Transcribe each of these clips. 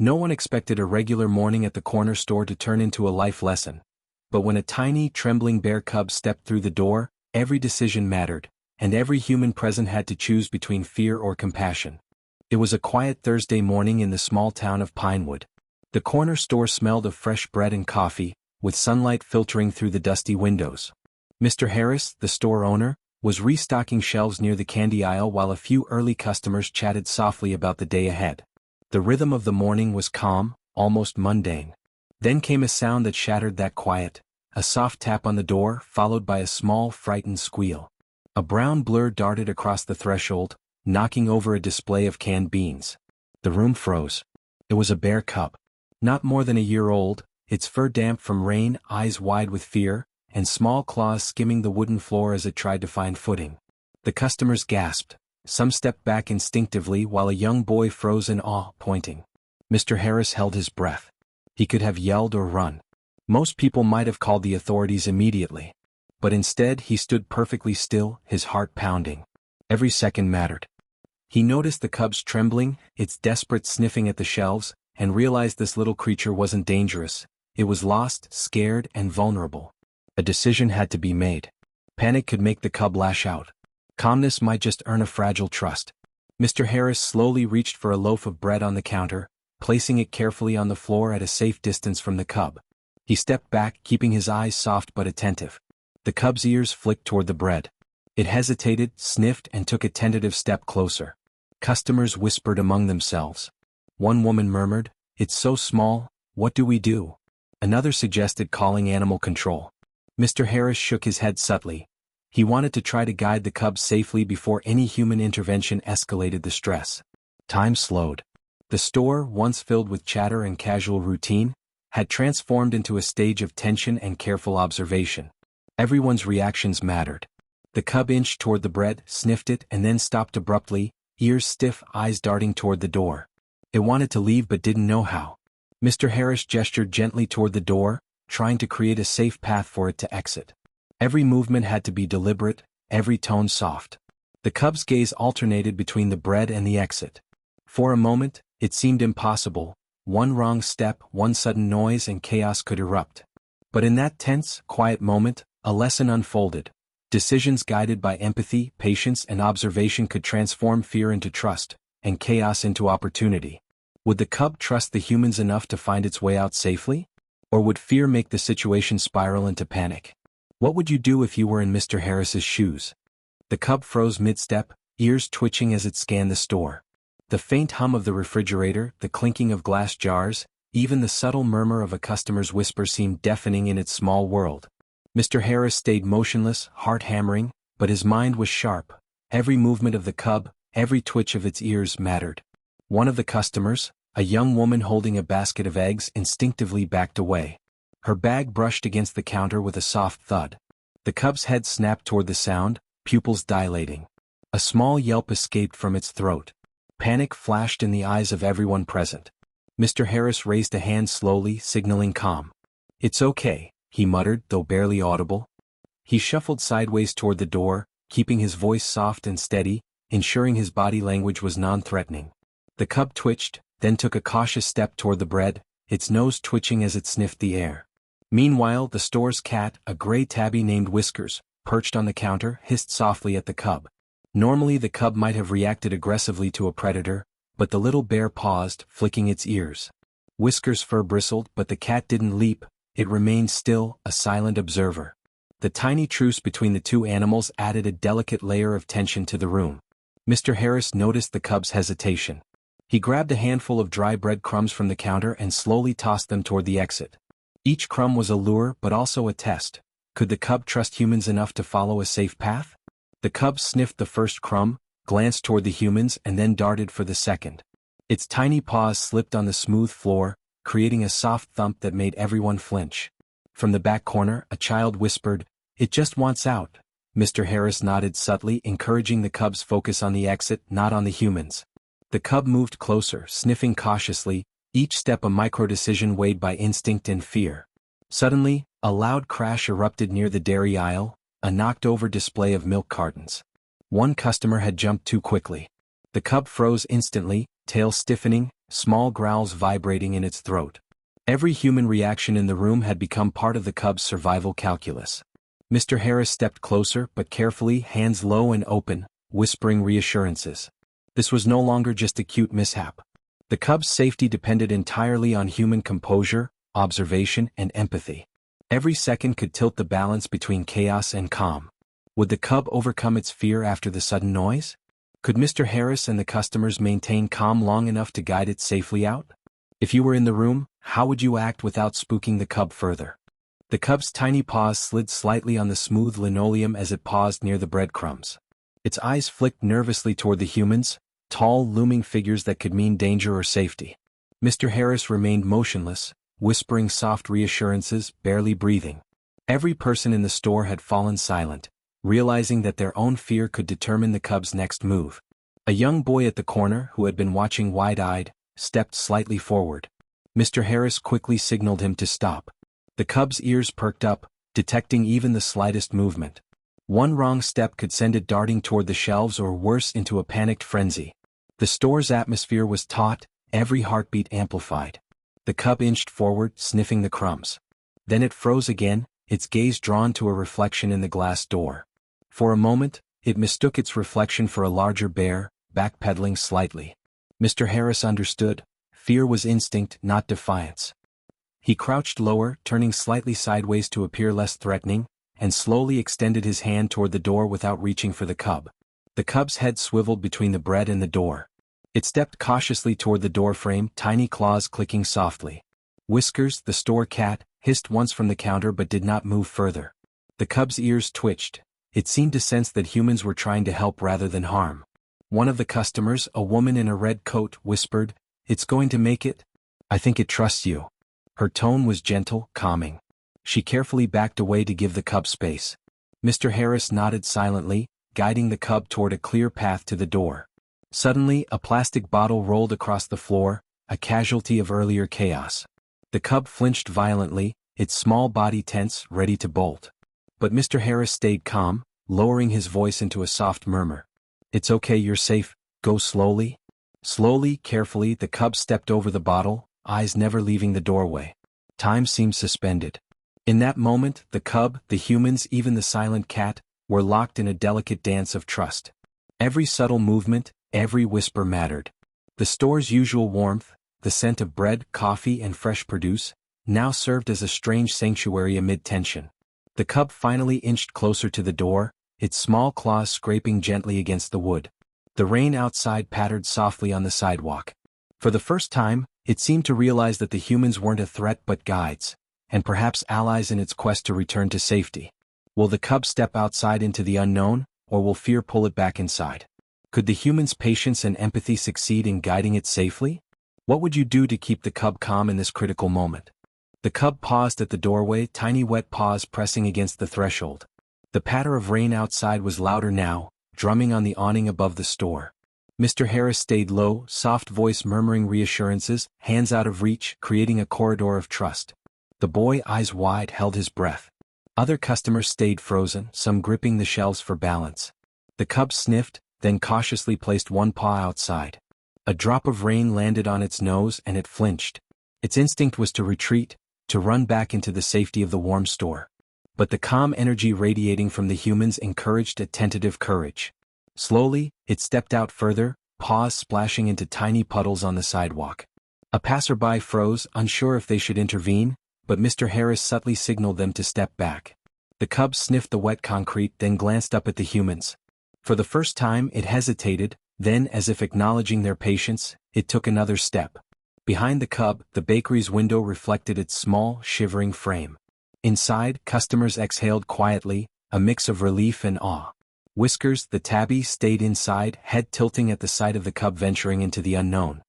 No one expected a regular morning at the corner store to turn into a life lesson. But when a tiny, trembling bear cub stepped through the door, every decision mattered, and every human present had to choose between fear or compassion. It was a quiet Thursday morning in the small town of Pinewood. The corner store smelled of fresh bread and coffee, with sunlight filtering through the dusty windows. Mr. Harris, the store owner, was restocking shelves near the candy aisle while a few early customers chatted softly about the day ahead. The rhythm of the morning was calm, almost mundane. Then came a sound that shattered that quiet, a soft tap on the door followed by a small, frightened squeal. A brown blur darted across the threshold, knocking over a display of canned beans. The room froze. It was a bear cub. Not more than a year old, its fur damp from rain, eyes wide with fear, and small claws skimming the wooden floor as it tried to find footing. The customers gasped. Some stepped back instinctively while a young boy froze in awe, pointing. Mr. Harris held his breath. He could have yelled or run. Most people might have called the authorities immediately. But instead he stood perfectly still, his heart pounding. Every second mattered. He noticed the cub's trembling, its desperate sniffing at the shelves, and realized this little creature wasn't dangerous. It was lost, scared, and vulnerable. A decision had to be made. Panic could make the cub lash out. Calmness might just earn a fragile trust. Mr. Harris slowly reached for a loaf of bread on the counter, placing it carefully on the floor at a safe distance from the cub. He stepped back, keeping his eyes soft but attentive. The cub's ears flicked toward the bread. It hesitated, sniffed, and took a tentative step closer. Customers whispered among themselves. One woman murmured, "It's so small, what do we do?" Another suggested calling animal control. Mr. Harris shook his head subtly. He wanted to try to guide the cub safely before any human intervention escalated the stress. Time slowed. The store, once filled with chatter and casual routine, had transformed into a stage of tension and careful observation. Everyone's reactions mattered. The cub inched toward the bread, sniffed it, and then stopped abruptly, ears stiff, eyes darting toward the door. It wanted to leave but didn't know how. Mr. Harris gestured gently toward the door, trying to create a safe path for it to exit. Every movement had to be deliberate, every tone soft. The cub's gaze alternated between the bread and the exit. For a moment, it seemed impossible. One wrong step, one sudden noise, and chaos could erupt. But in that tense, quiet moment, a lesson unfolded. Decisions guided by empathy, patience, and observation could transform fear into trust, and chaos into opportunity. Would the cub trust the humans enough to find its way out safely? Or would fear make the situation spiral into panic? What would you do if you were in Mr. Harris's shoes? The cub froze mid-step, ears twitching as it scanned the store. The faint hum of the refrigerator, the clinking of glass jars, even the subtle murmur of a customer's whisper seemed deafening in its small world. Mr. Harris stayed motionless, heart hammering, but his mind was sharp. Every movement of the cub, every twitch of its ears mattered. One of the customers, a young woman holding a basket of eggs, instinctively backed away. Her bag brushed against the counter with a soft thud. The cub's head snapped toward the sound, pupils dilating. A small yelp escaped from its throat. Panic flashed in the eyes of everyone present. Mr. Harris raised a hand slowly, signaling calm. "It's okay," he muttered, though barely audible. He shuffled sideways toward the door, keeping his voice soft and steady, ensuring his body language was non-threatening. The cub twitched, then took a cautious step toward the bread, its nose twitching as it sniffed the air. Meanwhile, the store's cat, a gray tabby named Whiskers, perched on the counter, hissed softly at the cub. Normally the cub might have reacted aggressively to a predator, but the little bear paused, flicking its ears. Whiskers' fur bristled, but the cat didn't leap, it remained still, a silent observer. The tiny truce between the two animals added a delicate layer of tension to the room. Mr. Harris noticed the cub's hesitation. He grabbed a handful of dry bread crumbs from the counter and slowly tossed them toward the exit. Each crumb was a lure but also a test. Could the cub trust humans enough to follow a safe path? The cub sniffed the first crumb, glanced toward the humans, and then darted for the second. Its tiny paws slipped on the smooth floor, creating a soft thump that made everyone flinch. From the back corner, a child whispered, "It just wants out." Mr. Harris nodded subtly, encouraging the cub's focus on the exit, not on the humans. The cub moved closer, sniffing cautiously, each step a micro-decision weighed by instinct and fear. Suddenly, a loud crash erupted near the dairy aisle, a knocked-over display of milk cartons. One customer had jumped too quickly. The cub froze instantly, tail stiffening, small growls vibrating in its throat. Every human reaction in the room had become part of the cub's survival calculus. Mr. Harris stepped closer but carefully, hands low and open, whispering reassurances. This was no longer just a cute mishap. The cub's safety depended entirely on human composure, observation, and empathy. Every second could tilt the balance between chaos and calm. Would the cub overcome its fear after the sudden noise? Could Mr. Harris and the customers maintain calm long enough to guide it safely out? If you were in the room, how would you act without spooking the cub further? The cub's tiny paws slid slightly on the smooth linoleum as it paused near the breadcrumbs. Its eyes flicked nervously toward the humans, tall, looming figures that could mean danger or safety. Mr. Harris remained motionless, whispering soft reassurances, barely breathing. Every person in the store had fallen silent, realizing that their own fear could determine the cub's next move. A young boy at the corner, who had been watching wide-eyed, stepped slightly forward. Mr. Harris quickly signaled him to stop. The cub's ears perked up, detecting even the slightest movement. One wrong step could send it darting toward the shelves or worse, into a panicked frenzy. The store's atmosphere was taut, every heartbeat amplified. The cub inched forward, sniffing the crumbs. Then it froze again, its gaze drawn to a reflection in the glass door. For a moment, it mistook its reflection for a larger bear, backpedaling slightly. Mr. Harris understood. Fear was instinct, not defiance. He crouched lower, turning slightly sideways to appear less threatening, and slowly extended his hand toward the door without reaching for the cub. The cub's head swiveled between the bread and the door. It stepped cautiously toward the door frame, tiny claws clicking softly. Whiskers, the store cat, hissed once from the counter but did not move further. The cub's ears twitched. It seemed to sense that humans were trying to help rather than harm. One of the customers, a woman in a red coat, whispered, "It's going to make it? I think it trusts you." Her tone was gentle, calming. She carefully backed away to give the cub space. Mr. Harris nodded silently, guiding the cub toward a clear path to the door. Suddenly, a plastic bottle rolled across the floor, a casualty of earlier chaos. The cub flinched violently, its small body tense, ready to bolt. But Mr. Harris stayed calm, lowering his voice into a soft murmur. "It's okay, you're safe, go slowly." Slowly, carefully, the cub stepped over the bottle, eyes never leaving the doorway. Time seemed suspended. In that moment, the cub, the humans, even the silent cat, were locked in a delicate dance of trust. Every subtle movement, every whisper mattered. The store's usual warmth, the scent of bread, coffee, and fresh produce, now served as a strange sanctuary amid tension. The cub finally inched closer to the door, its small claws scraping gently against the wood. The rain outside pattered softly on the sidewalk. For the first time, it seemed to realize that the humans weren't a threat but guides, and perhaps allies in its quest to return to safety. Will the cub step outside into the unknown, or will fear pull it back inside? Could the humans' patience and empathy succeed in guiding it safely? What would you do to keep the cub calm in this critical moment? The cub paused at the doorway, tiny wet paws pressing against the threshold. The patter of rain outside was louder now, drumming on the awning above the store. Mr. Harris stayed low, soft voice murmuring reassurances, hands out of reach, creating a corridor of trust. The boy, eyes wide, held his breath. Other customers stayed frozen, some gripping the shelves for balance. The cub sniffed, then cautiously placed one paw outside. A drop of rain landed on its nose and it flinched. Its instinct was to retreat, to run back into the safety of the warm store. But the calm energy radiating from the humans encouraged a tentative courage. Slowly, it stepped out further, paws splashing into tiny puddles on the sidewalk. A passerby froze, unsure if they should intervene, but Mr. Harris subtly signaled them to step back. The cub sniffed the wet concrete, then glanced up at the humans. For the first time, it hesitated, then, as if acknowledging their patience, it took another step. Behind the cub, the bakery's window reflected its small, shivering frame. Inside, customers exhaled quietly, a mix of relief and awe. Whiskers, the tabby, stayed inside, head tilting at the sight of the cub venturing into the unknown.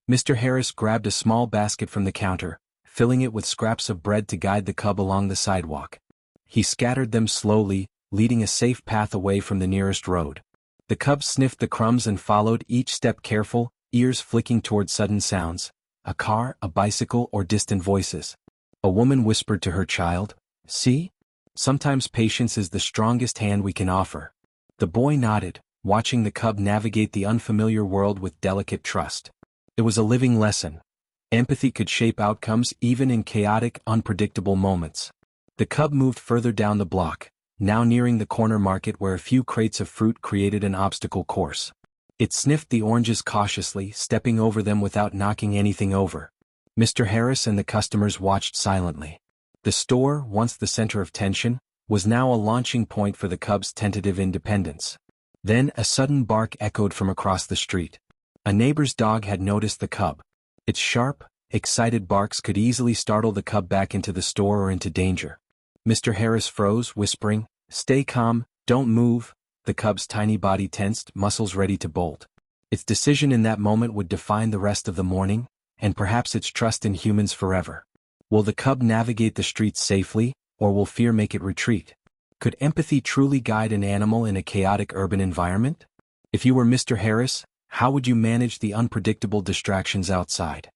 Mr. Harris grabbed a small basket from the counter, filling it with scraps of bread to guide the cub along the sidewalk. He scattered them slowly, leading a safe path away from the nearest road. The cub sniffed the crumbs and followed, each step careful, ears flicking toward sudden sounds. A car, a bicycle, or distant voices. A woman whispered to her child, "See? Sometimes patience is the strongest hand we can offer." The boy nodded, watching the cub navigate the unfamiliar world with delicate trust. It was a living lesson. Empathy could shape outcomes even in chaotic, unpredictable moments. The cub moved further down the block, now nearing the corner market where a few crates of fruit created an obstacle course. It sniffed the oranges cautiously, stepping over them without knocking anything over. Mr. Harris and the customers watched silently. The store, once the center of tension, was now a launching point for the cub's tentative independence. Then a sudden bark echoed from across the street. A neighbor's dog had noticed the cub. Its sharp, excited barks could easily startle the cub back into the store or into danger. Mr. Harris froze, whispering, "Stay calm, don't move." The cub's tiny body tensed, muscles ready to bolt. Its decision in that moment would define the rest of the morning, and perhaps its trust in humans forever. Will the cub navigate the streets safely, or will fear make it retreat? Could empathy truly guide an animal in a chaotic urban environment? If you were Mr. Harris, how would you manage the unpredictable distractions outside?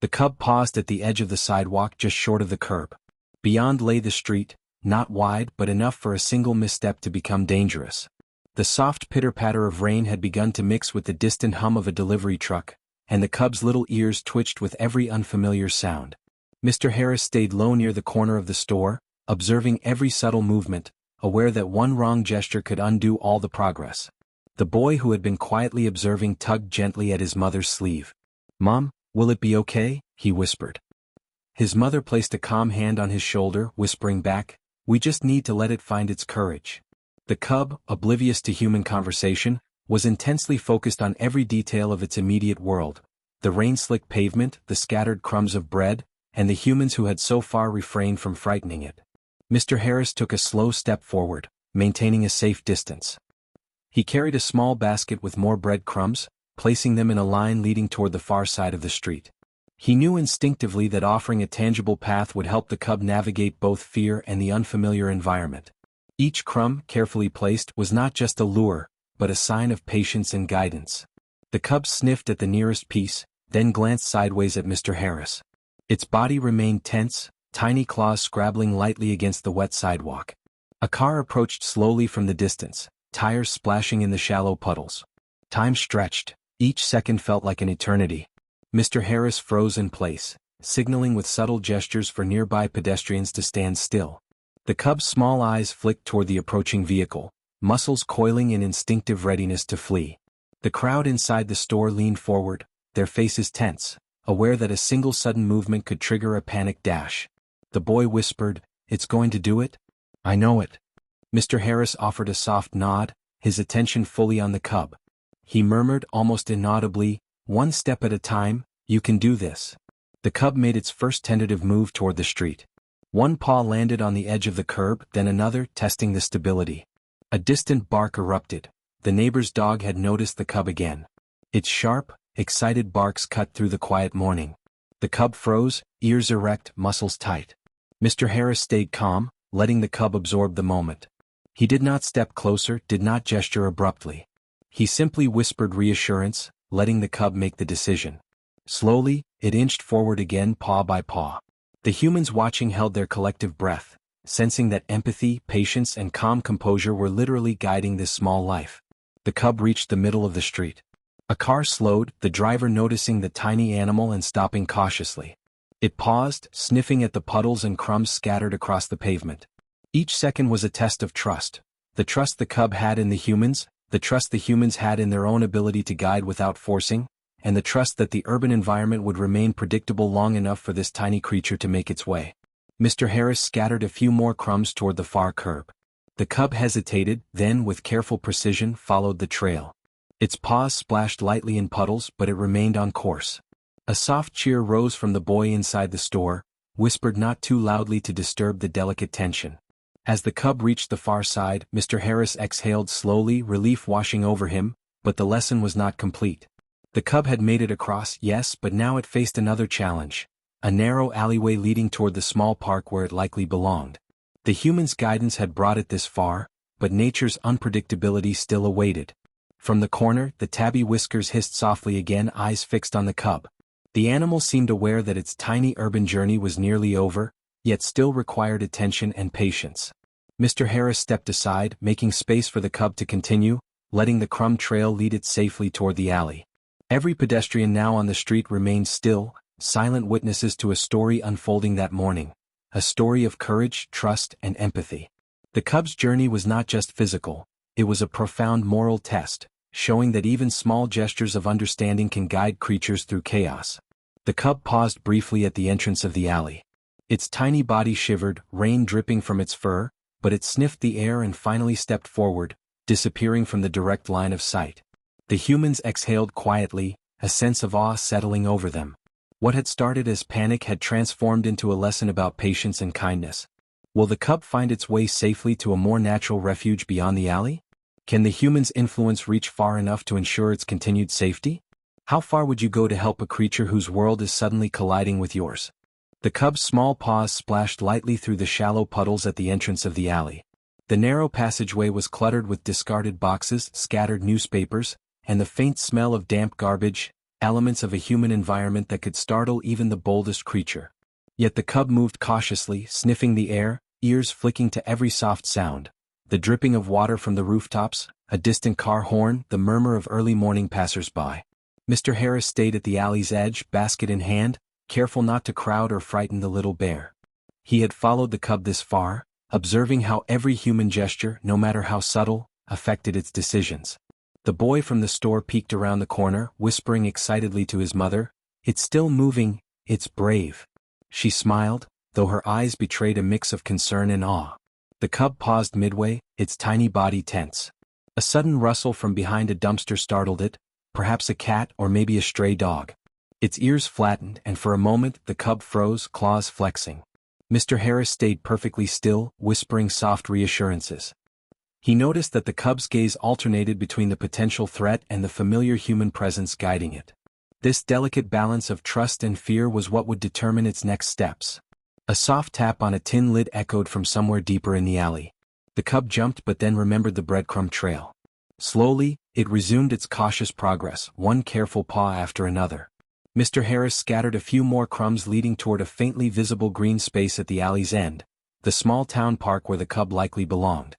The cub paused at the edge of the sidewalk just short of the curb. Beyond lay the street, not wide but enough for a single misstep to become dangerous. The soft pitter-patter of rain had begun to mix with the distant hum of a delivery truck, and the cub's little ears twitched with every unfamiliar sound. Mr. Harris stayed low near the corner of the store, observing every subtle movement, aware that one wrong gesture could undo all the progress. The boy who had been quietly observing tugged gently at his mother's sleeve. "Mom, will it be okay?" he whispered. His mother placed a calm hand on his shoulder, whispering back, "We just need to let it find its courage." The cub, oblivious to human conversation, was intensely focused on every detail of its immediate world: the rain-slicked pavement, the scattered crumbs of bread, and the humans who had so far refrained from frightening it. Mr. Harris took a slow step forward, maintaining a safe distance. He carried a small basket with more bread crumbs, placing them in a line leading toward the far side of the street. He knew instinctively that offering a tangible path would help the cub navigate both fear and the unfamiliar environment. Each crumb, carefully placed, was not just a lure, but a sign of patience and guidance. The cub sniffed at the nearest piece, then glanced sideways at Mr. Harris. Its body remained tense, tiny claws scrabbling lightly against the wet sidewalk. A car approached slowly from the distance, tires splashing in the shallow puddles. Time stretched. Each second felt like an eternity. Mr. Harris froze in place, signaling with subtle gestures for nearby pedestrians to stand still. The cub's small eyes flicked toward the approaching vehicle, muscles coiling in instinctive readiness to flee. The crowd inside the store leaned forward, their faces tense, aware that a single sudden movement could trigger a panic dash. The boy whispered, "It's going to do it?" "I know it." Mr. Harris offered a soft nod, his attention fully on the cub. He murmured almost inaudibly, "One step at a time, you can do this." The cub made its first tentative move toward the street. One paw landed on the edge of the curb, then another, testing the stability. A distant bark erupted. The neighbor's dog had noticed the cub again. Its sharp, excited barks cut through the quiet morning. The cub froze, ears erect, muscles tight. Mr. Harris stayed calm, letting the cub absorb the moment. He did not step closer, did not gesture abruptly. He simply whispered reassurance, letting the cub make the decision. Slowly, it inched forward again, paw by paw. The humans watching held their collective breath, sensing that empathy, patience, and calm composure were literally guiding this small life. The cub reached the middle of the street. A car slowed, the driver noticing the tiny animal and stopping cautiously. It paused, sniffing at the puddles and crumbs scattered across the pavement. Each second was a test of trust. The trust the cub had in the humans, the trust the humans had in their own ability to guide without forcing, and the trust that the urban environment would remain predictable long enough for this tiny creature to make its way. Mr. Harris scattered a few more crumbs toward the far curb. The cub hesitated, then with careful precision followed the trail. Its paws splashed lightly in puddles, but it remained on course. A soft cheer rose from the boy inside the store, whispered not too loudly to disturb the delicate tension. As the cub reached the far side, Mr. Harris exhaled slowly, relief washing over him, but the lesson was not complete. The cub had made it across, yes, but now it faced another challenge. A narrow alleyway leading toward the small park where it likely belonged. The human's guidance had brought it this far, but nature's unpredictability still awaited. From the corner, the tabby whiskers hissed softly again, eyes fixed on the cub. The animal seemed aware that its tiny urban journey was nearly over, yet still required attention and patience. Mr. Harris stepped aside, making space for the cub to continue, letting the crumb trail lead it safely toward the alley. Every pedestrian now on the street remained still, silent witnesses to a story unfolding that morning. A story of courage, trust, and empathy. The cub's journey was not just physical, it was a profound moral test, showing that even small gestures of understanding can guide creatures through chaos. The cub paused briefly at the entrance of the alley. Its tiny body shivered, rain dripping from its fur, but it sniffed the air and finally stepped forward, disappearing from the direct line of sight. The humans exhaled quietly, a sense of awe settling over them. What had started as panic had transformed into a lesson about patience and kindness. Will the cub find its way safely to a more natural refuge beyond the alley? Can the human's influence reach far enough to ensure its continued safety? How far would you go to help a creature whose world is suddenly colliding with yours? The cub's small paws splashed lightly through the shallow puddles at the entrance of the alley. The narrow passageway was cluttered with discarded boxes, scattered newspapers, and the faint smell of damp garbage, elements of a human environment that could startle even the boldest creature. Yet the cub moved cautiously, sniffing the air, ears flicking to every soft sound. The dripping of water from the rooftops, a distant car horn, the murmur of early morning passers-by. Mr. Harris stayed at the alley's edge, basket in hand, careful not to crowd or frighten the little bear. He had followed the cub this far, observing how every human gesture, no matter how subtle, affected its decisions. The boy from the store peeked around the corner, whispering excitedly to his mother, "It's still moving, it's brave." She smiled, though her eyes betrayed a mix of concern and awe. The cub paused midway, its tiny body tense. A sudden rustle from behind a dumpster startled it, perhaps a cat or maybe a stray dog. Its ears flattened, and for a moment the cub froze, claws flexing. Mr. Harris stayed perfectly still, whispering soft reassurances. He noticed that the cub's gaze alternated between the potential threat and the familiar human presence guiding it. This delicate balance of trust and fear was what would determine its next steps. A soft tap on a tin lid echoed from somewhere deeper in the alley. The cub jumped but then remembered the breadcrumb trail. Slowly, it resumed its cautious progress, one careful paw after another. Mr. Harris scattered a few more crumbs leading toward a faintly visible green space at the alley's end, the small town park where the cub likely belonged.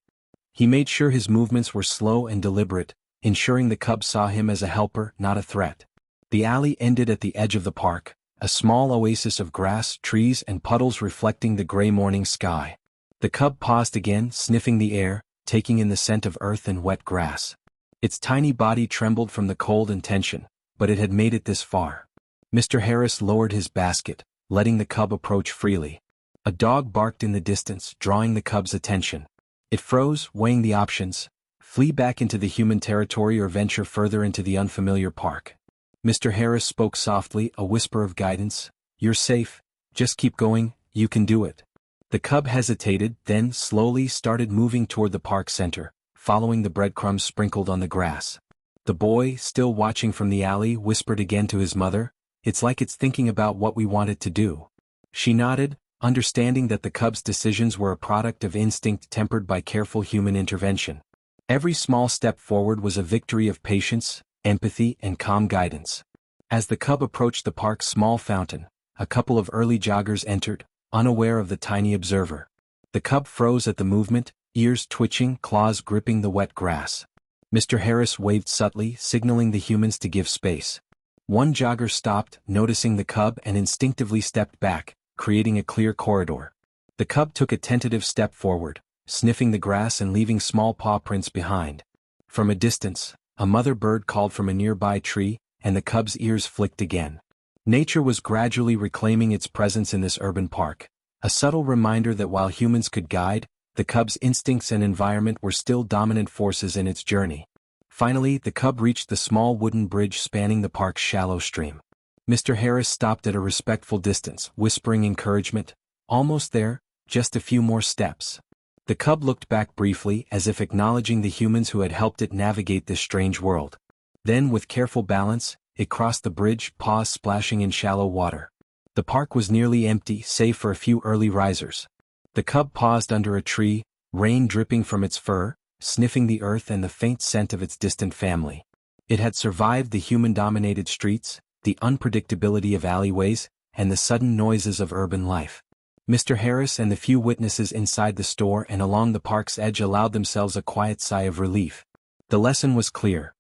He made sure his movements were slow and deliberate, ensuring the cub saw him as a helper, not a threat. The alley ended at the edge of the park, a small oasis of grass, trees, and puddles reflecting the gray morning sky. The cub paused again, sniffing the air, taking in the scent of earth and wet grass. Its tiny body trembled from the cold and tension, but it had made it this far. Mr. Harris lowered his basket, letting the cub approach freely. A dog barked in the distance, drawing the cub's attention. It froze, weighing the options: flee back into the human territory or venture further into the unfamiliar park. Mr. Harris spoke softly, a whisper of guidance, "You're safe, just keep going, you can do it." The cub hesitated, then slowly started moving toward the park center, following the breadcrumbs sprinkled on the grass. The boy, still watching from the alley, whispered again to his mother, "It's like it's thinking about what we want it to do." She nodded, understanding that the cub's decisions were a product of instinct tempered by careful human intervention. Every small step forward was a victory of patience, empathy, and calm guidance. As the cub approached the park's small fountain, a couple of early joggers entered, unaware of the tiny observer. The cub froze at the movement, ears twitching, claws gripping the wet grass. Mr. Harris waved subtly, signaling the humans to give space. One jogger stopped, noticing the cub, and instinctively stepped back, creating a clear corridor. The cub took a tentative step forward, sniffing the grass and leaving small paw prints behind. From a distance, a mother bird called from a nearby tree, and the cub's ears flicked again. Nature was gradually reclaiming its presence in this urban park, a subtle reminder that while humans could guide, the cub's instincts and environment were still dominant forces in its journey. Finally, the cub reached the small wooden bridge spanning the park's shallow stream. Mr. Harris stopped at a respectful distance, whispering encouragement, "Almost there, just a few more steps." The cub looked back briefly, as if acknowledging the humans who had helped it navigate this strange world. Then, with careful balance, it crossed the bridge, paws splashing in shallow water. The park was nearly empty, save for a few early risers. The cub paused under a tree, rain dripping from its fur, sniffing the earth and the faint scent of its distant family. It had survived the human-dominated streets, the unpredictability of alleyways, and the sudden noises of urban life. Mr. Harris and the few witnesses inside the store and along the park's edge allowed themselves a quiet sigh of relief. The lesson was clear.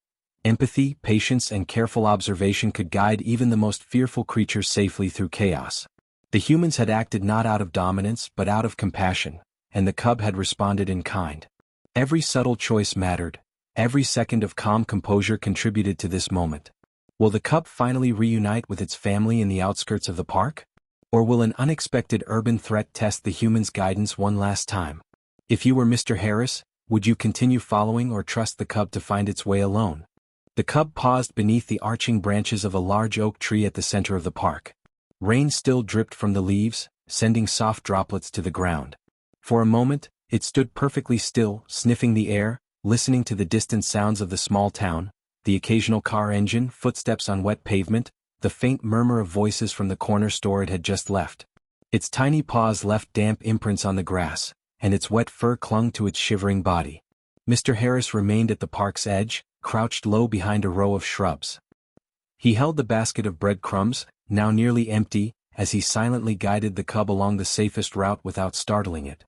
Empathy, patience, and careful observation could guide even the most fearful creatures safely through chaos. The humans had acted not out of dominance but out of compassion, and the cub had responded in kind. Every subtle choice mattered. Every second of calm composure contributed to this moment. Will the cub finally reunite with its family in the outskirts of the park? Or will an unexpected urban threat test the humans' guidance one last time? If you were Mr. Harris, would you continue following or trust the cub to find its way alone? The cub paused beneath the arching branches of a large oak tree at the center of the park. Rain still dripped from the leaves, sending soft droplets to the ground. For a moment, it stood perfectly still, sniffing the air, listening to the distant sounds of the small town, the occasional car engine, footsteps on wet pavement, the faint murmur of voices from the corner store it had just left. Its tiny paws left damp imprints on the grass, and its wet fur clung to its shivering body. Mr. Harris remained at the park's edge, crouched low behind a row of shrubs. He held the basket of breadcrumbs, now nearly empty, as he silently guided the cub along the safest route without startling it.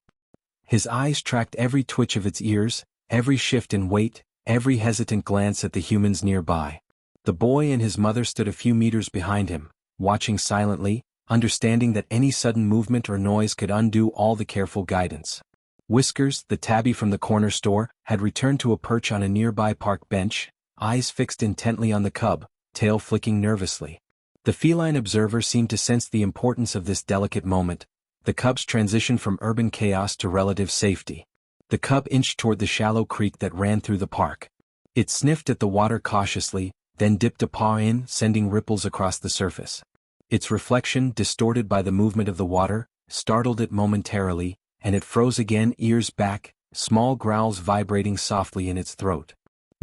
His eyes tracked every twitch of its ears, every shift in weight, every hesitant glance at the humans nearby. The boy and his mother stood a few meters behind him, watching silently, understanding that any sudden movement or noise could undo all the careful guidance. Whiskers, the tabby from the corner store, had returned to a perch on a nearby park bench, eyes fixed intently on the cub, tail flicking nervously. The feline observer seemed to sense the importance of this delicate moment, the cub's transition from urban chaos to relative safety. The cub inched toward the shallow creek that ran through the park. It sniffed at the water cautiously, then dipped a paw in, sending ripples across the surface. Its reflection, distorted by the movement of the water, startled it momentarily, and it froze again, ears back, small growls vibrating softly in its throat.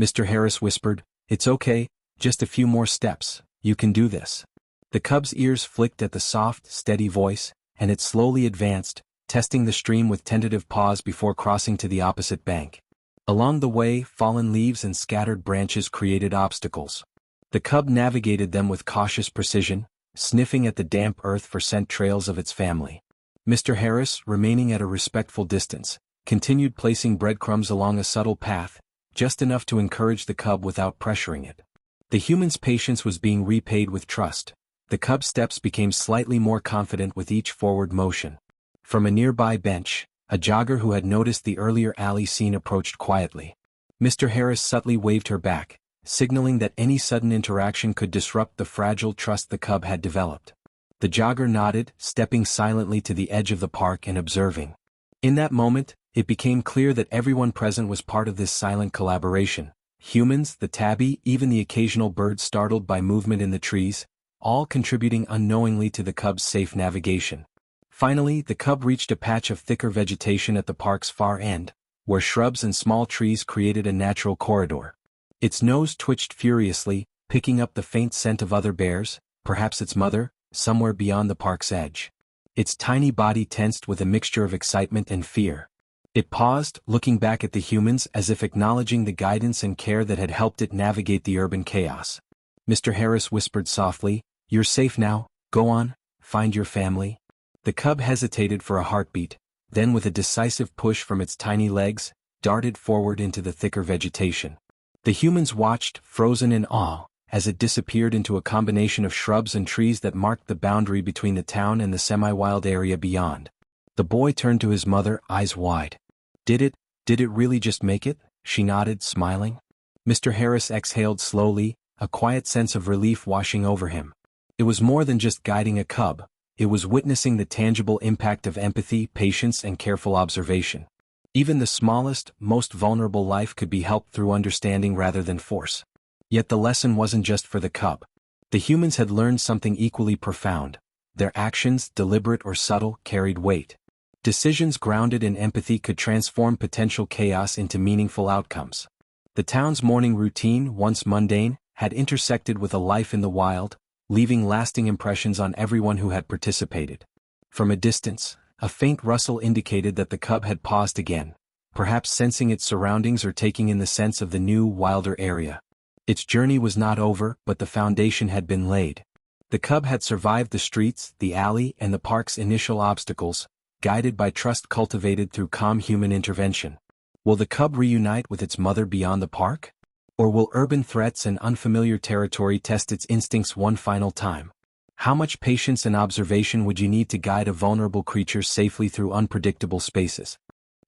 Mr. Harris whispered, "It's okay, just a few more steps, you can do this." The cub's ears flicked at the soft, steady voice, and it slowly advanced, testing the stream with tentative paws before crossing to the opposite bank. Along the way, fallen leaves and scattered branches created obstacles. The cub navigated them with cautious precision, sniffing at the damp earth for scent trails of its family. Mr. Harris, remaining at a respectful distance, continued placing breadcrumbs along a subtle path, just enough to encourage the cub without pressuring it. The human's patience was being repaid with trust. The cub's steps became slightly more confident with each forward motion. From a nearby bench, a jogger who had noticed the earlier alley scene approached quietly. Mr. Harris subtly waved her back, signaling that any sudden interaction could disrupt the fragile trust the cub had developed. The jogger nodded, stepping silently to the edge of the park and observing. In that moment, it became clear that everyone present was part of this silent collaboration. Humans, the tabby, even the occasional bird startled by movement in the trees, all contributing unknowingly to the cub's safe navigation. Finally, the cub reached a patch of thicker vegetation at the park's far end, where shrubs and small trees created a natural corridor. Its nose twitched furiously, picking up the faint scent of other bears, perhaps its mother, somewhere beyond the park's edge. Its tiny body tensed with a mixture of excitement and fear. It paused, looking back at the humans as if acknowledging the guidance and care that had helped it navigate the urban chaos. Mr. Harris whispered softly, "You're safe now, go on, find your family." The cub hesitated for a heartbeat, then with a decisive push from its tiny legs, darted forward into the thicker vegetation. The humans watched, frozen in awe, as it disappeared into a combination of shrubs and trees that marked the boundary between the town and the semi-wild area beyond. The boy turned to his mother, eyes wide. Did it really just make it?" She nodded, smiling. Mr. Harris exhaled slowly, a quiet sense of relief washing over him. It was more than just guiding a cub, it was witnessing the tangible impact of empathy, patience, and careful observation. Even the smallest, most vulnerable life could be helped through understanding rather than force. Yet the lesson wasn't just for the cub. The humans had learned something equally profound. Their actions, deliberate or subtle, carried weight. Decisions grounded in empathy could transform potential chaos into meaningful outcomes. The town's morning routine, once mundane, had intersected with a life in the wild, leaving lasting impressions on everyone who had participated. From a distance, a faint rustle indicated that the cub had paused again, perhaps sensing its surroundings or taking in the sense of the new, wilder area. Its journey was not over, but the foundation had been laid. The cub had survived the streets, the alley, and the park's initial obstacles, guided by trust cultivated through calm human intervention. Will the cub reunite with its mother beyond the park? Or will urban threats and unfamiliar territory test its instincts one final time? How much patience and observation would you need to guide a vulnerable creature safely through unpredictable spaces?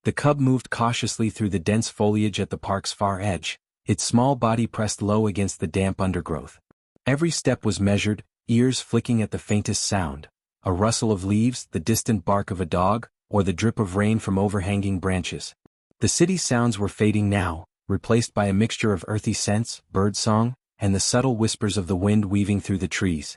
The cub moved cautiously through the dense foliage at the park's far edge, its small body pressed low against the damp undergrowth. Every step was measured, ears flicking at the faintest sound, a rustle of leaves, the distant bark of a dog, or the drip of rain from overhanging branches. The city's sounds were fading now, replaced by a mixture of earthy scents, birdsong, and the subtle whispers of the wind weaving through the trees.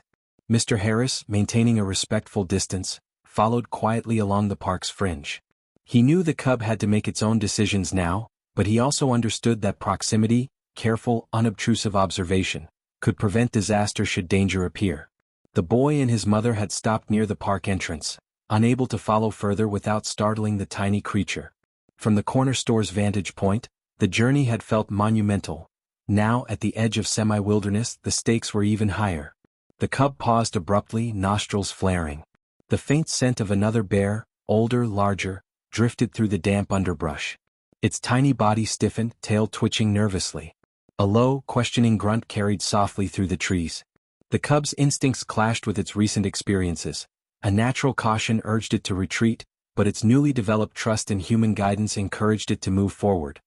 Mr. Harris, maintaining a respectful distance, followed quietly along the park's fringe. He knew the cub had to make its own decisions now, but he also understood that proximity, careful, unobtrusive observation, could prevent disaster should danger appear. The boy and his mother had stopped near the park entrance, unable to follow further without startling the tiny creature. From the corner store's vantage point, the journey had felt monumental. Now, at the edge of semi-wilderness, the stakes were even higher. The cub paused abruptly, nostrils flaring. The faint scent of another bear, older, larger, drifted through the damp underbrush. Its tiny body stiffened, tail twitching nervously. A low, questioning grunt carried softly through the trees. The cub's instincts clashed with its recent experiences. A natural caution urged it to retreat, but its newly developed trust in human guidance encouraged it to move forward.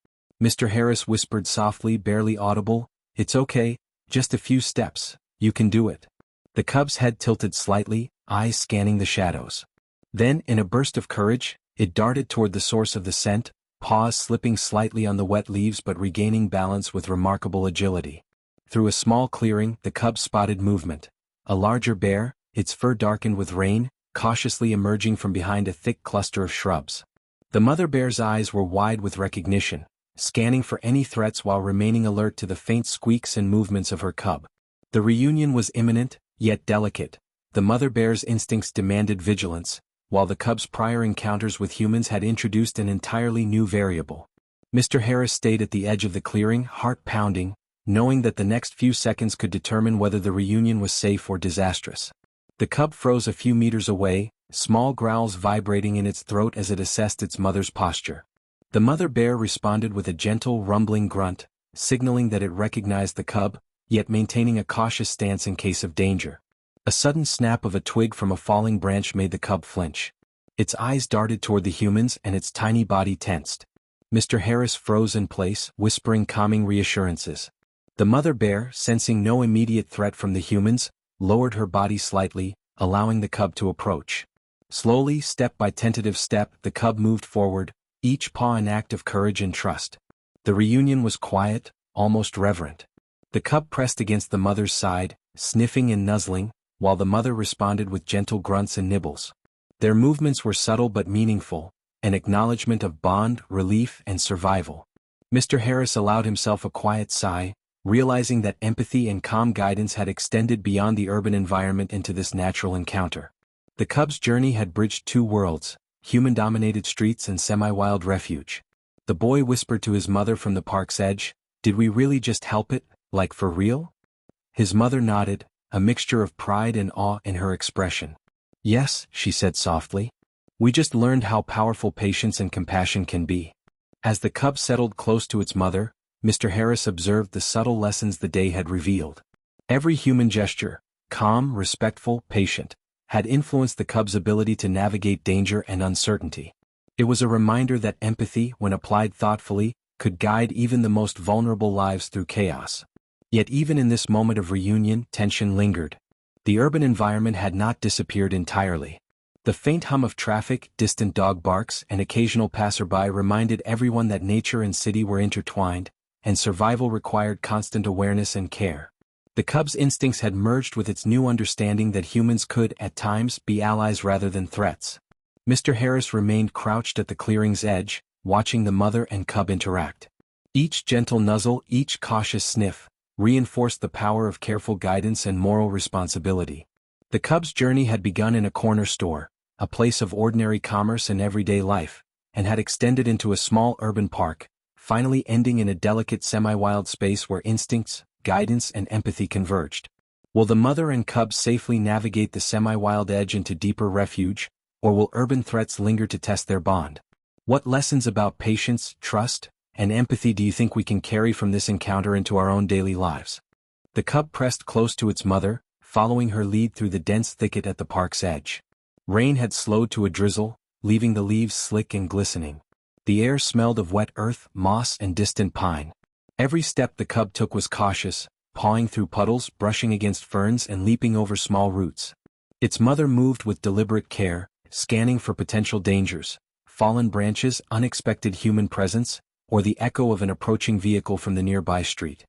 Mr. Harris whispered softly, barely audible, "It's okay, just a few steps, you can do it." The cub's head tilted slightly, eyes scanning the shadows. Then, in a burst of courage, it darted toward the source of the scent, paws slipping slightly on the wet leaves but regaining balance with remarkable agility. Through a small clearing, the cub spotted movement. A larger bear, its fur darkened with rain, cautiously emerging from behind a thick cluster of shrubs. The mother bear's eyes were wide with recognition, scanning for any threats while remaining alert to the faint squeaks and movements of her cub. The reunion was imminent, yet delicate. The mother bear's instincts demanded vigilance, while the cub's prior encounters with humans had introduced an entirely new variable. Mr. Harris stayed at the edge of the clearing, heart pounding, knowing that the next few seconds could determine whether the reunion was safe or disastrous. The cub froze a few meters away, small growls vibrating in its throat as it assessed its mother's posture. The mother bear responded with a gentle rumbling grunt, signaling that it recognized the cub, yet maintaining a cautious stance in case of danger. A sudden snap of a twig from a falling branch made the cub flinch. Its eyes darted toward the humans and its tiny body tensed. Mr. Harris froze in place, whispering calming reassurances. The mother bear, sensing no immediate threat from the humans, lowered her body slightly, allowing the cub to approach. Slowly, step by tentative step, the cub moved forward, each paw an act of courage and trust. The reunion was quiet, almost reverent. The cub pressed against the mother's side, sniffing and nuzzling, while the mother responded with gentle grunts and nibbles. Their movements were subtle but meaningful, an acknowledgement of bond, relief, and survival. Mr. Harris allowed himself a quiet sigh, realizing that empathy and calm guidance had extended beyond the urban environment into this natural encounter. The cub's journey had bridged two worlds, human-dominated streets and semi-wild refuge. The boy whispered to his mother from the park's edge, "Did we really just help it, like for real?" His mother nodded, a mixture of pride and awe in her expression. "Yes," she said softly. "We just learned how powerful patience and compassion can be." As the cub settled close to its mother, Mr. Harris observed the subtle lessons the day had revealed. Every human gesture, calm, respectful, patient, had influenced the cub's ability to navigate danger and uncertainty. It was a reminder that empathy, when applied thoughtfully, could guide even the most vulnerable lives through chaos. Yet even in this moment of reunion, tension lingered. The urban environment had not disappeared entirely. The faint hum of traffic, distant dog barks, and occasional passerby reminded everyone that nature and city were intertwined, and survival required constant awareness and care. The cub's instincts had merged with its new understanding that humans could, at times, be allies rather than threats. Mr. Harris remained crouched at the clearing's edge, watching the mother and cub interact. Each gentle nuzzle, each cautious sniff, reinforced the power of careful guidance and moral responsibility. The cub's journey had begun in a corner store, a place of ordinary commerce and everyday life, and had extended into a small urban park, finally ending in a delicate semi-wild space where instincts, guidance, and empathy converged. Will the mother and cub safely navigate the semi-wild edge into deeper refuge, or will urban threats linger to test their bond? What lessons about patience, trust, and empathy do you think we can carry from this encounter into our own daily lives? The cub pressed close to its mother, following her lead through the dense thicket at the park's edge. Rain had slowed to a drizzle, leaving the leaves slick and glistening. The air smelled of wet earth, moss, and distant pine. Every step the cub took was cautious, pawing through puddles, brushing against ferns, and leaping over small roots. Its mother moved with deliberate care, scanning for potential dangers, fallen branches, unexpected human presence, or the echo of an approaching vehicle from the nearby street.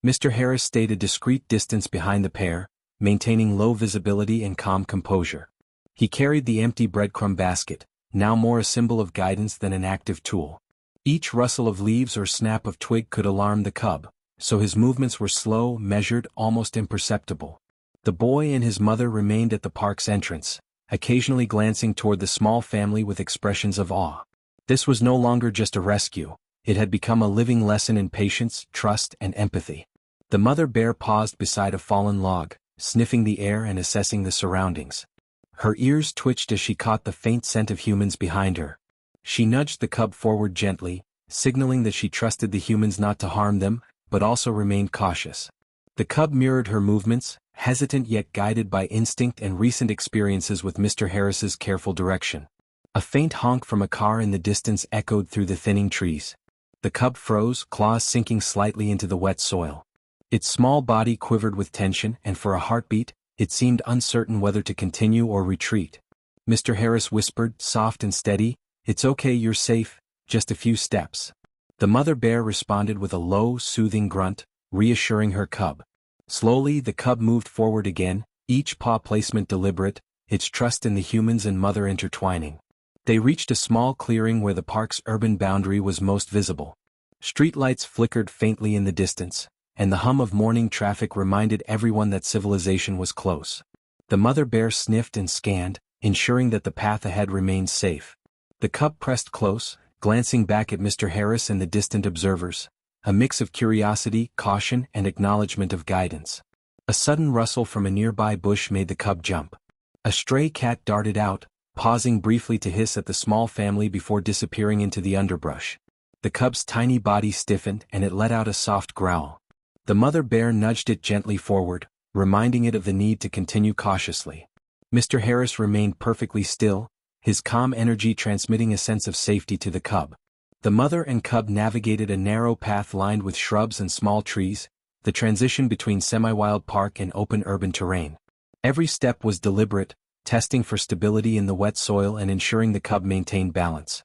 Mr. Harris stayed a discreet distance behind the pair, maintaining low visibility and calm composure. He carried the empty breadcrumb basket, now more a symbol of guidance than an active tool. Each rustle of leaves or snap of twig could alarm the cub, so his movements were slow, measured, almost imperceptible. The boy and his mother remained at the park's entrance, occasionally glancing toward the small family with expressions of awe. This was no longer just a rescue, it had become a living lesson in patience, trust, and empathy. The mother bear paused beside a fallen log, sniffing the air and assessing the surroundings. Her ears twitched as she caught the faint scent of humans behind her. She nudged the cub forward gently, signaling that she trusted the humans not to harm them, but also remained cautious. The cub mirrored her movements, hesitant yet guided by instinct and recent experiences with Mr. Harris's careful direction. A faint honk from a car in the distance echoed through the thinning trees. The cub froze, claws sinking slightly into the wet soil. Its small body quivered with tension, and for a heartbeat, it seemed uncertain whether to continue or retreat. Mr. Harris whispered, soft and steady, "It's okay, you're safe, just a few steps." The mother bear responded with a low, soothing grunt, reassuring her cub. Slowly the cub moved forward again, each paw placement deliberate, its trust in the humans and mother intertwining. They reached a small clearing where the park's urban boundary was most visible. Streetlights flickered faintly in the distance, and the hum of morning traffic reminded everyone that civilization was close. The mother bear sniffed and scanned, ensuring that the path ahead remained safe. The cub pressed close, glancing back at Mr. Harris and the distant observers, a mix of curiosity, caution, and acknowledgement of guidance. A sudden rustle from a nearby bush made the cub jump. A stray cat darted out, pausing briefly to hiss at the small family before disappearing into the underbrush. The cub's tiny body stiffened and it let out a soft growl. The mother bear nudged it gently forward, reminding it of the need to continue cautiously. Mr. Harris remained perfectly still, his calm energy transmitting a sense of safety to the cub. The mother and cub navigated a narrow path lined with shrubs and small trees, the transition between semi-wild park and open urban terrain. Every step was deliberate, testing for stability in the wet soil and ensuring the cub maintained balance.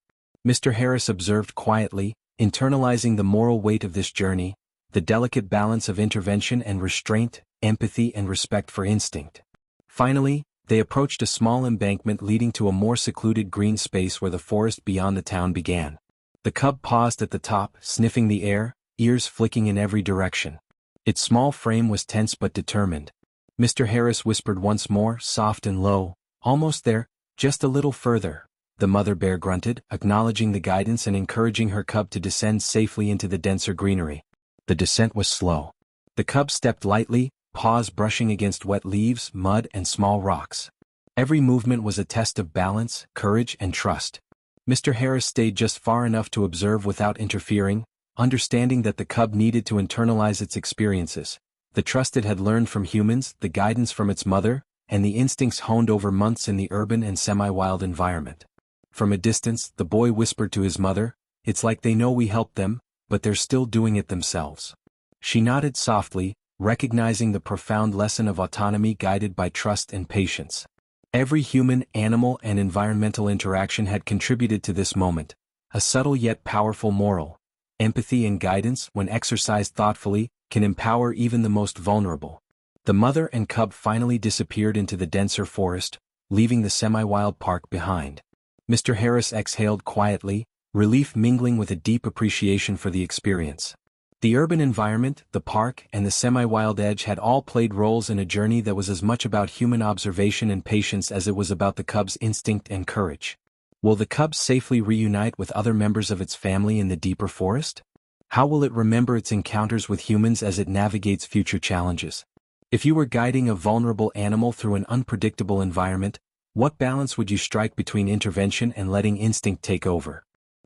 Mr. Harris observed quietly, internalizing the moral weight of this journey, the delicate balance of intervention and restraint, empathy and respect for instinct. Finally, they approached a small embankment leading to a more secluded green space where the forest beyond the town began. The cub paused at the top, sniffing the air, ears flicking in every direction. Its small frame was tense but determined. Mr. Harris whispered once more, soft and low, "Almost there, just a little further." The mother bear grunted, acknowledging the guidance and encouraging her cub to descend safely into the denser greenery. The descent was slow. The cub stepped lightly, paws brushing against wet leaves, mud, and small rocks. Every movement was a test of balance, courage, and trust. Mr. Harris stayed just far enough to observe without interfering, understanding that the cub needed to internalize its experiences, the trust it had learned from humans, the guidance from its mother, and the instincts honed over months in the urban and semi-wild environment. From a distance, the boy whispered to his mother, "It's like they know we helped them, but they're still doing it themselves." She nodded softly, recognizing the profound lesson of autonomy guided by trust and patience. Every human, animal, and environmental interaction had contributed to this moment, a subtle yet powerful moral. Empathy and guidance, when exercised thoughtfully, can empower even the most vulnerable. The mother and cub finally disappeared into the denser forest, leaving the semi-wild park behind. Mr. Harris exhaled quietly, relief mingling with a deep appreciation for the experience. The urban environment, the park, and the semi-wild edge had all played roles in a journey that was as much about human observation and patience as it was about the cub's instinct and courage. Will the cub safely reunite with other members of its family in the deeper forest? How will it remember its encounters with humans as it navigates future challenges? If you were guiding a vulnerable animal through an unpredictable environment, what balance would you strike between intervention and letting instinct take over?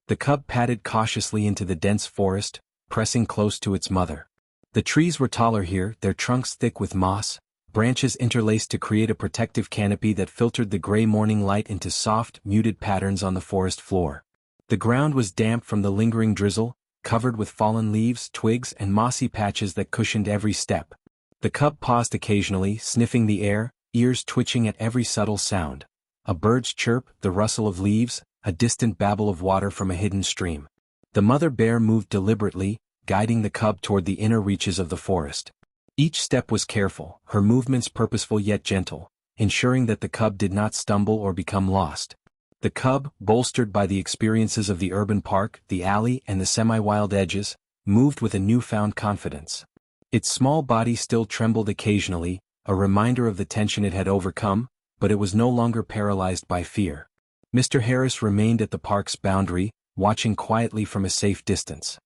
The cub padded cautiously into the dense forest, pressing close to its mother. The trees were taller here, their trunks thick with moss, branches interlaced to create a protective canopy that filtered the gray morning light into soft, muted patterns on the forest floor. The ground was damp from the lingering drizzle, covered with fallen leaves, twigs, and mossy patches that cushioned every step. The cub paused occasionally, sniffing the air, ears twitching at every subtle sound. A bird's chirp, the rustle of leaves, a distant babble of water from a hidden stream. The mother bear moved deliberately, guiding the cub toward the inner reaches of the forest. Each step was careful, her movements purposeful yet gentle, ensuring that the cub did not stumble or become lost. The cub, bolstered by the experiences of the urban park, the alley, and the semi-wild edges, moved with a newfound confidence. Its small body still trembled occasionally, a reminder of the tension it had overcome, but it was no longer paralyzed by fear. Mr. Harris remained at the park's boundary, watching quietly from a safe distance.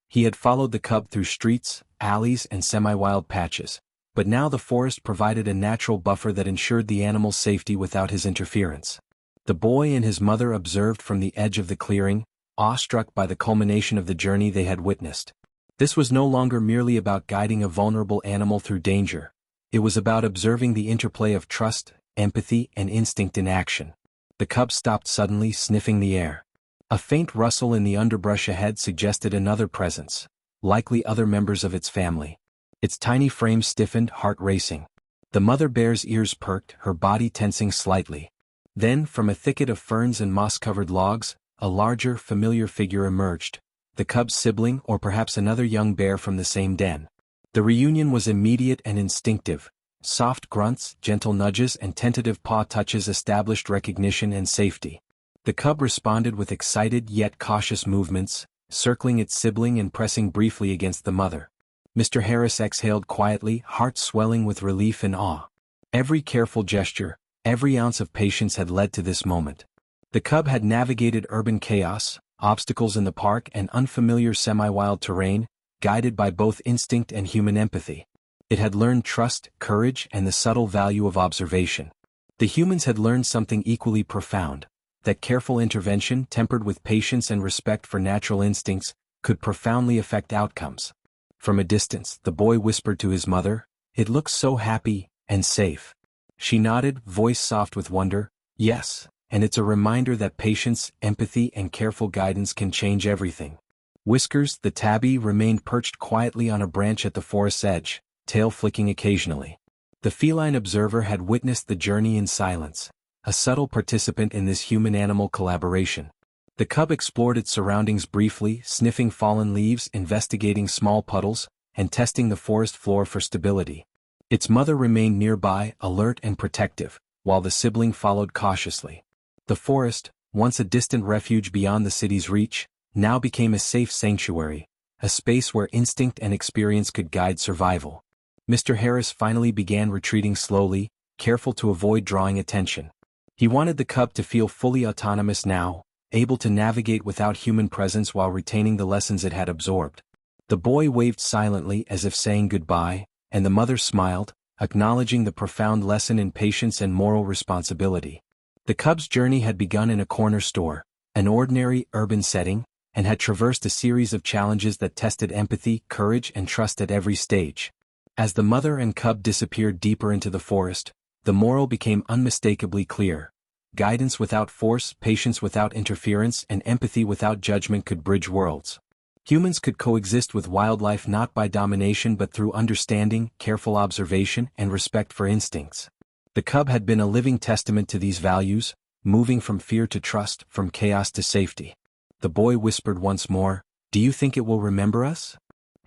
He had followed the cub through streets, alleys, and semi-wild patches, but now the forest provided a natural buffer that ensured the animal's safety without his interference. The boy and his mother observed from the edge of the clearing, awestruck by the culmination of the journey they had witnessed. This was no longer merely about guiding a vulnerable animal through danger. It was about observing the interplay of trust, empathy, and instinct in action. The cub stopped suddenly, sniffing the air. A faint rustle in the underbrush ahead suggested another presence, likely other members of its family. Its tiny frame stiffened, heart racing. The mother bear's ears perked, her body tensing slightly. Then, from a thicket of ferns and moss-covered logs, a larger, familiar figure emerged, the cub's sibling or perhaps another young bear from the same den. The reunion was immediate and instinctive. Soft grunts, gentle nudges, and tentative paw touches established recognition and safety. The cub responded with excited yet cautious movements, circling its sibling and pressing briefly against the mother. Mr. Harris exhaled quietly, heart swelling with relief and awe. Every careful gesture, every ounce of patience had led to this moment. The cub had navigated urban chaos, obstacles in the park, and unfamiliar semi-wild terrain, guided by both instinct and human empathy. It had learned trust, courage, and the subtle value of observation. The humans had learned something equally profound, that careful intervention tempered with patience and respect for natural instincts could profoundly affect outcomes. From a distance, the boy whispered to his mother, "It looks so happy and safe." She nodded, voice soft with wonder, "Yes, and it's a reminder that patience, empathy, and careful guidance can change everything." Whiskers, the tabby, remained perched quietly on a branch at the forest's edge, tail flicking occasionally. The feline observer had witnessed the journey in silence, a subtle participant in this human-animal collaboration. The cub explored its surroundings briefly, sniffing fallen leaves, investigating small puddles, and testing the forest floor for stability. Its mother remained nearby, alert and protective, while the sibling followed cautiously. The forest, once a distant refuge beyond the city's reach, now became a safe sanctuary, a space where instinct and experience could guide survival. Mr. Harris finally began retreating slowly, careful to avoid drawing attention. He wanted the cub to feel fully autonomous now, able to navigate without human presence while retaining the lessons it had absorbed. The boy waved silently as if saying goodbye, and the mother smiled, acknowledging the profound lesson in patience and moral responsibility. The cub's journey had begun in a corner store, an ordinary urban setting, and had traversed a series of challenges that tested empathy, courage, and trust at every stage. As the mother and cub disappeared deeper into the forest, the moral became unmistakably clear. Guidance without force, patience without interference, and empathy without judgment could bridge worlds. Humans could coexist with wildlife not by domination but through understanding, careful observation, and respect for instincts. The cub had been a living testament to these values, moving from fear to trust, from chaos to safety. The boy whispered once more, "Do you think it will remember us?"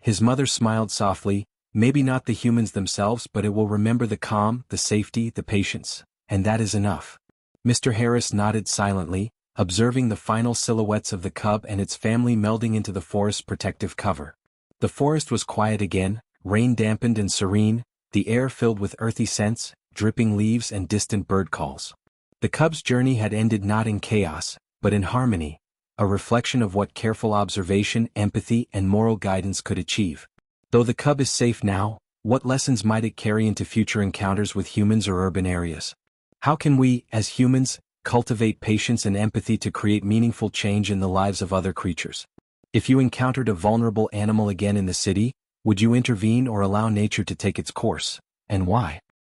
His mother smiled softly, "Maybe not the humans themselves, but it will remember the calm, the safety, the patience, and that is enough." Mr. Harris nodded silently, observing the final silhouettes of the cub and its family melding into the forest's protective cover. The forest was quiet again, rain-dampened and serene, the air filled with earthy scents, dripping leaves and distant bird calls. The cub's journey had ended not in chaos, but in harmony, a reflection of what careful observation, empathy, and moral guidance could achieve. Though the cub is safe now, what lessons might it carry into future encounters with humans or urban areas? How can we, as humans, cultivate patience and empathy to create meaningful change in the lives of other creatures. If you encountered a vulnerable animal again in the city, would you intervene or allow nature to take its course, and why?